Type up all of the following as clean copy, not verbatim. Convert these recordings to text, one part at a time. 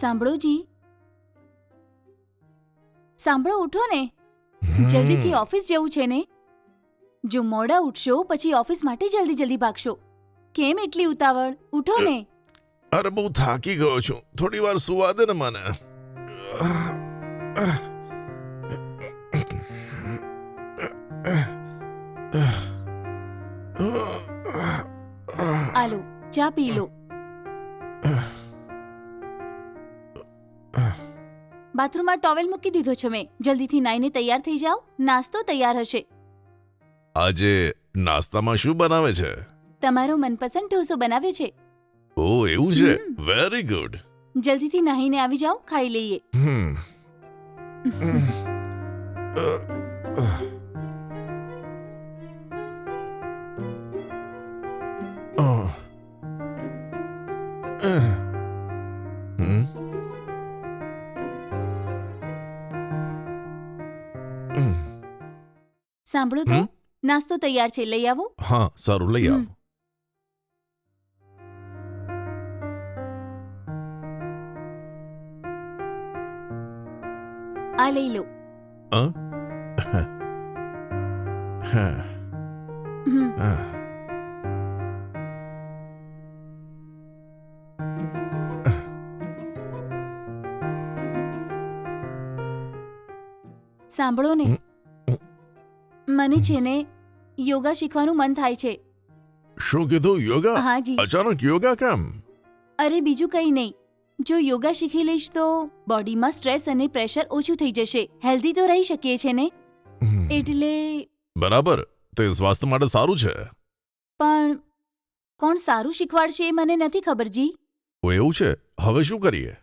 સાંભળો જી, સાંભળો, ઉઠો ને, જલ્દીથી ઓફિસ જવું છે ને. જો મોડા ઉઠશો પછી ઓફિસ માટે જલ્દી જલ્દી ભાગશો. કેમ એટલી ઉતાવળ? ઉઠો ને. અરે બહુ થાકી ગયો છું, થોડી વાર સુવા દે ને મને. આલો, ચા પી લો. બાથરૂમમાં ટોવેલ મૂકી દીધો છે મેં. જલ્દીથી નાઈને તૈયાર થઈ જાઓ, નાસ્તો તૈયાર હશે. આજે નાસ્તામાં શું બનાવે છે? તમારો મનપસંદ ઢોસો બનાવ્યો છે. ઓ એવું છે, વેરી ગુડ. જલ્દીથી નાહીને આવી જાઓ, ખાઈ લઈએ. સાંભળો તો, નાસ્તો તૈયાર છે, લઈ આવો. હા સારું, લઈ આવ. આ લઈ લો. સાંભળો ને, મને છે ને યોગા શીખવાનું મન થાય છે. શું કીધું? યોગા? હા જી. અચાનક યોગા કેમ? અરે બીજું કંઈ નહીં, જો યોગા શીખી લઈશ તો બોડીમાં સ્ટ્રેસ અને પ્રેશર ઓછું થઈ જશે, હેલ્ધી તો રહી શકીએ છે ને, એટલે. બરાબર, તે સ્વાસ્થ્ય માટે સારું છે. પણ કોણ સારું શીખવાડશે એ મને નથી ખબર જી. ઓ એવું છે, હવે શું કરીએ?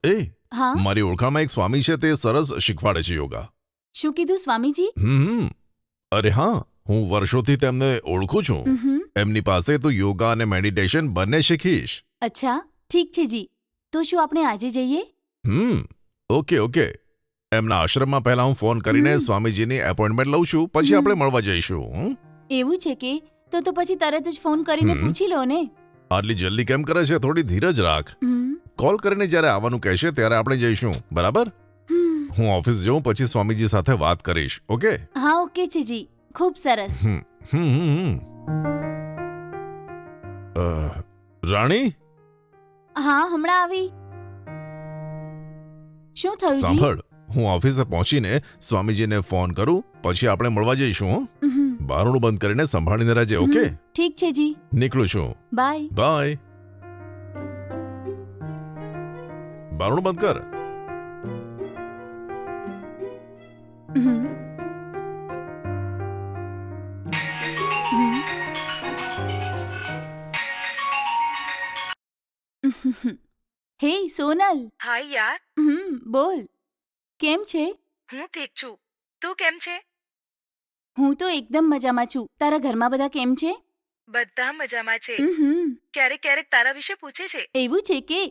એ હા, મારી ઓળખાણમાં એક સ્વામી છે, તે સરસ શીખવાડે છે યોગા. શું કીધું સ્વામીજી? અરે હા, હું વર્ષોથી તેમને ઓળખું છું. એમની પાસે તો યોગા અને મેડિટેશન બંને શીખીશ. અચ્છા, ઠીક છે જી. તો શું આપણે આજે જઈએ? Okay okay. એમના આશ્રમમાં પહેલા હું ફોન કરીને સ્વામીજીની એપોઇન્ટમેન્ટ લઉં છું, પછી આપણે મળવા જઈશું. એવું છે કે? તો પછી તરત જ ફોન કરીને પૂછી લો ને. આટલી જલ્દી કેમ કરે છે? થોડી ધીરજ રાખ. કોલ કરીને જ્યારે આવવાનું કહેશે ત્યારે આપણે જઈશું, બરાબર? હું ઓફિસ જઉં પછી સ્વામીજી સાથે વાત કરીશ. ઓકે? હા ઓકે છે જી, ખૂબ સરસ. રાણી? હા, હમણાં આવી. શું થયું જી? સાંભળ, હું ઓફિસે પહોંચીને સ્વામીજીને ફોન કરું, પછી આપણે મળવા જઈશું. બારણું બંધ કરીને સંભાળીને રહેજે. ઓકે? ઠીક છે જી. નીકળું છું. બાય. બાય. બારણું બંધ કર. હે સોનલ. હાય યાર. બોલ, કેમ છે? હું ઠીક છું, તું કેમ છે? હું તો એકદમ મજામાં છું. તારા ઘરમાં બધા કેમ છે? બધા મજામાં છે. ક્યારેક ક્યારેક તારા વિશે પૂછે છે. એવું છે કે?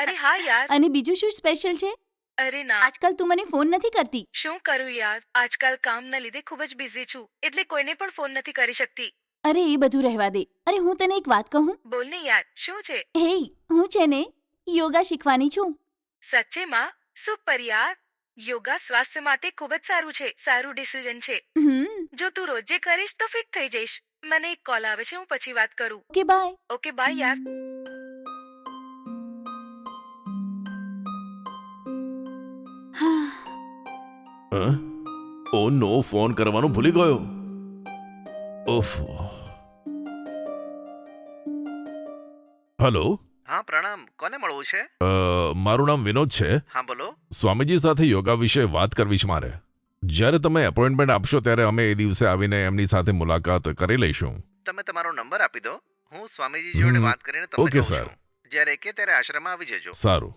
અરે હા યાર. અને બીજું શું સ્પેશિયલ છે? અરે ના, આજકાલ તું મને ફોન નથી કરતી. શું કરું યાર, આજકાલ કામના લીધે ખૂબ જ બિઝી છું, એટલે કોઈને પણ ફોન નથી કરી શકતી. અરે એ બધું રહેવા દે. અરે હું તને એક વાત કહું? બોલ ને યાર, શું છે? હે, હું છે ને યોગા શીખવાની છું. સચ્ચેમાં? સુપર યાર. યોગા સ્વાસ્થ્ય માટે ખૂબ જ સારું છે, સારું ડિસિઝન છે. જો તું રોજે કરીશ તો ફિટ થઈ જઈશ. મને એક કોલ આવે છે, હું પછી વાત કરું. Okay bye. ઓકે બાય યાર. ઓ નો, ફોન કરવાનું ભૂલી ગયો. ઓફ. હેલો. હા પ્રણામ, કોને મળવું છે? મારું નામ વિનોદ છે. હા બોલો. સ્વામીજી સાથે યોગા વિશે વાત કરવી છે મારે. જ્યારે તમે એપોઇન્ટમેન્ટ આપશો ત્યારે અમે એ દિવસે આવીને એમની સાથે મુલાકાત કરી લઈશું. તમે તમારો નંબર આપી દો, હું સ્વામીજી જોડે વાત કરીને તમને ઓકે કહું સર. છું. જ્યારે કે ત્યારે આશ્રમમાં આવી જજો. સારું.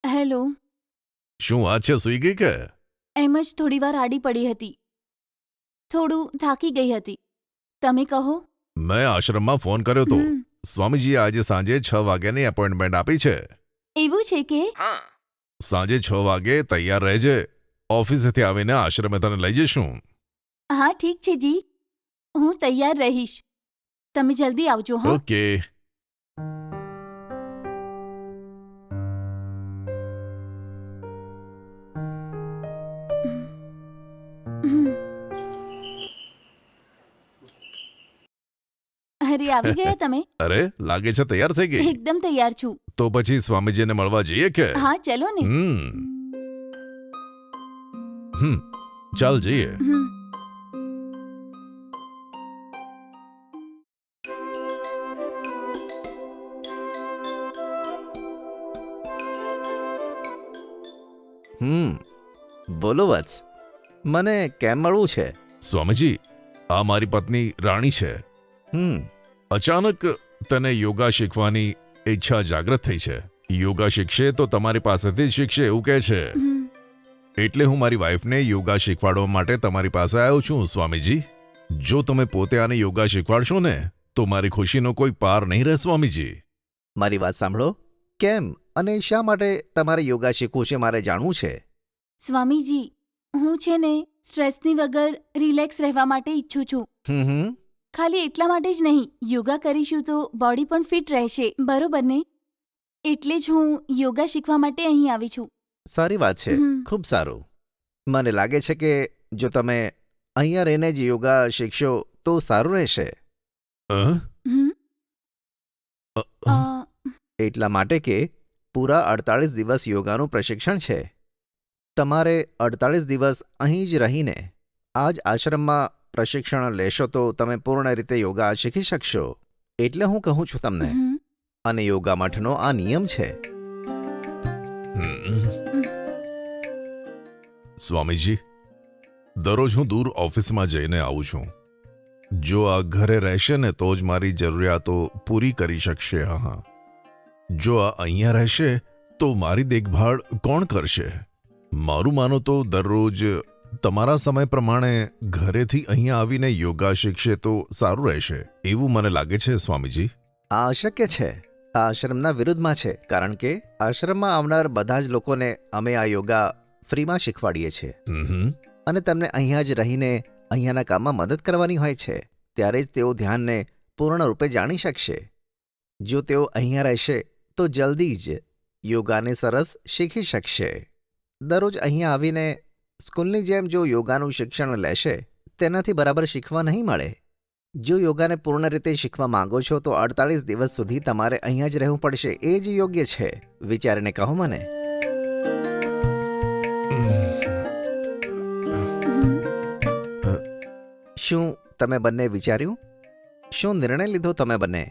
હેલો. શું વાત છે, સૂઈ ગઈ કે? એમ જ થોડી વાર આડી પડી હતી, થોડું થાકી ગઈ હતી. તમે કહો. મેં આશ્રમમાં ફોન કર્યો તો સ્વામીજીએ આજે સાંજે 6 વાગ્યાની એપોઇન્ટમેન્ટ આપી છે. એવું છે કે હા સાંજે 6 વાગે તૈયાર રહેજે. ઓફિસેથી આવીને આશ્રમે તને લઈ જઈશું. હા ઠીક છે જી, હું તૈયાર રહીશ. તમે જલ્દી આવજો. હા ઓકે. અરે આવી ગયા તમે? અરે લાગે છે તૈયાર થઈ ગઈ. એકદમ તૈયાર છું. તો પછી સ્વામીજીને મળવા જઈએ કે? હા ચલો ને. ચાલ જઈએ. બોલો વત્સ, મને કેમ મળવું છે? સ્વામીજી, આ મારી પત્ની રાણી છે. અચાનક તને યોગા શીખવાની ઈચ્છા જાગૃત થઈ છે. યોગા શીખશે તો તમારી પાસેથી જ શીખશે એવું કહે છે. એટલે હું મારી વાઈફને યોગા શીખવાડવા માટે તમારી પાસે આવ્યો છું સ્વામીજી. જો તમે પોતે આને યોગા શીખવાડશો ને તો મારી ખુશીનો કોઈ પાર નહીં રહે સ્વામીજી. મારી વાત સાંભળો. કેમ અને શા માટે તમારે યોગા શીખવું છે મારે જાણવું છે. સ્વામીજી, હું છે ને સ્ટ્રેસની વગર રિલેક્સ રહેવા માટે ઈચ્છું છું. ખાલી એટલા માટે જ નહીં, યોગા કરીશું તો બોડી પણ ફિટ રહેશે, બરોબર ને? એટલે જ હું યોગા શીખવા માટે અહીં આવી છું. સારી વાત છે, ખૂબ સારું. મને લાગે છે કે જો તમે અહીંયા રહીને જ યોગા શીખશો તો સારું રહેશે. એટલા માટે કે પૂરા 48 દિવસ યોગાનું પ્રશિક્ષણ છે. તમારે 48 દિવસ અહીં જ રહીને આ જ આશ્રમમાં પ્રશિક્ષણ લેશો તો તમે પૂર્ણ રીતે યોગા શીખી શકશો. એટલે હું કહું છું તમને. અને યોગા મઠનો આ નિયમ છે. સ્વામીજી, દરરોજ હું દૂર ઓફિસમાં જઈને આવું છું. જો આ ઘરે રહેશે ને તો જ મારી જરૂરિયાતો પૂરી કરી શકશે. હા, જો આ અહીંયા રહેશે તો મારી દેખભાળ કોણ કરશે? મારું માનો તો દરરોજ તમારા સમય પ્રમાણે ઘરેથી અહીંયા આવીને યોગા શીખશે તો સારું રહેશે એવું મને લાગે છે સ્વામીજી. આ અશક્ય છે. આ આશ્રમના વિરુદ્ધમાં છે, કારણ કે આશ્રમમાં આવનાર બધા જ લોકોને અમે આ યોગા ફ્રીમાં શીખવાડીએ છીએ. અને તેમને અહીંયા જ રહીને અહીંયાના કામમાં મદદ કરવાની હોય છે. ત્યારે જ તેઓ ધ્યાનને પૂર્ણ રૂપે જાણી શકશે. જો તેઓ અહીંયા રહેશે તો જલ્દી જ યોગાને સરસ શીખી શકશે. દરરોજ અહીંયા આવીને સ્કૂલની જેમ જો યોગાનું શિક્ષણ લેશે તેનાથી બરાબર શીખવા નહીં મળે. જો યોગાને પૂર્ણ રીતે શીખવા માંગો છો તો 48 દિવસ સુધી તમારે અહીંયા જ રહેવું પડશે. એ જ યોગ્ય છે. વિચારીને કહો મને. શું તમે બંને વિચાર્યું? શું નિર્ણય લીધો તમે બંને?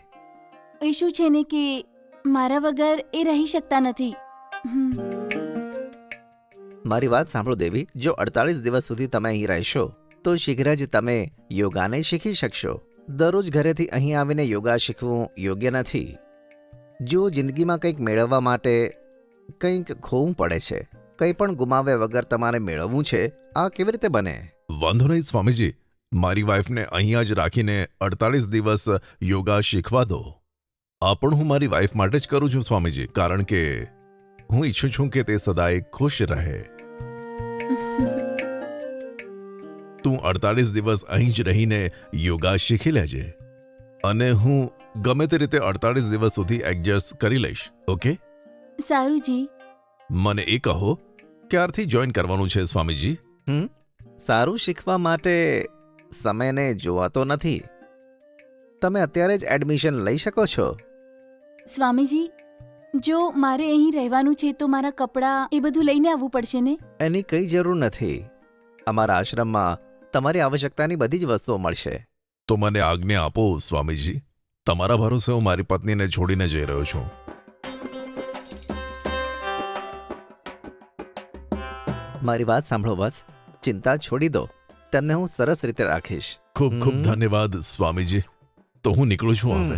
એ શું છે ને કે મારા વગર એ રહી શકતા નથી. મારી વાત સાંભળો દેવી. જો 48 દિવસ સુધી તમે અહીં રહેશો તો શીઘ્ર જ તમે યોગાને શીખી શકશો. દરરોજ ઘરેથી અહીં આવીને યોગા શીખવું યોગ્ય નથી. જો જિંદગીમાં કંઈક મેળવવા માટે કંઈક ખોવું પડે છે, કંઈ પણ ગુમાવ્યા વગર તમારે મેળવવું છે, આ કેવી રીતે બને? વાંધો નહીં સ્વામીજી, મારી વાઈફને અહીંયા જ રાખીને 48 દિવસ યોગા શીખવા દો. આ પણ હું મારી વાઈફ માટે જ કરું છું સ્વામીજી, કારણ કે હું ઈચ્છું છું કે તે સદાય ખુશ રહે. તું 48 દિવસ અહીં જ રહીને યોગા શીખી લેજે અને હું ગમે તે રીતે 48 દિવસ સુધી એડજસ્ટ કરી લઈશ. ઓકે? સારું જી. મને એ કહો, ક્યારથી જોઈન કરવાનું છે સ્વામીજી? સારું શીખવા માટે સમયને જોવાતો નથી. તમે અત્યારે જ એડમિશન લઈ શકો છો. સ્વામીજી, જો મારે અહીં રહેવાનું છે તો મારા કપડાં એ બધું લઈને આવવું પડશે ને? એની કંઈ જરૂર નથી. અમારા આશ્રમમાં તમારી આવશ્યકતાની બધી જ વસ્તુઓ મળશે. તો મને આજ્ઞા આપો સ્વામીજી. તમારા ભરોસે હું મારી પત્નીને છોડીને જઈ રહ્યો છું. મારી વાત સાંભળો બસ. ચિંતા છોડી દો. તેમને હું સરસ રીતે રાખીશ. ખૂબ ખૂબ ધન્યવાદ સ્વામીજી. તો હું નીકળું છું હવે.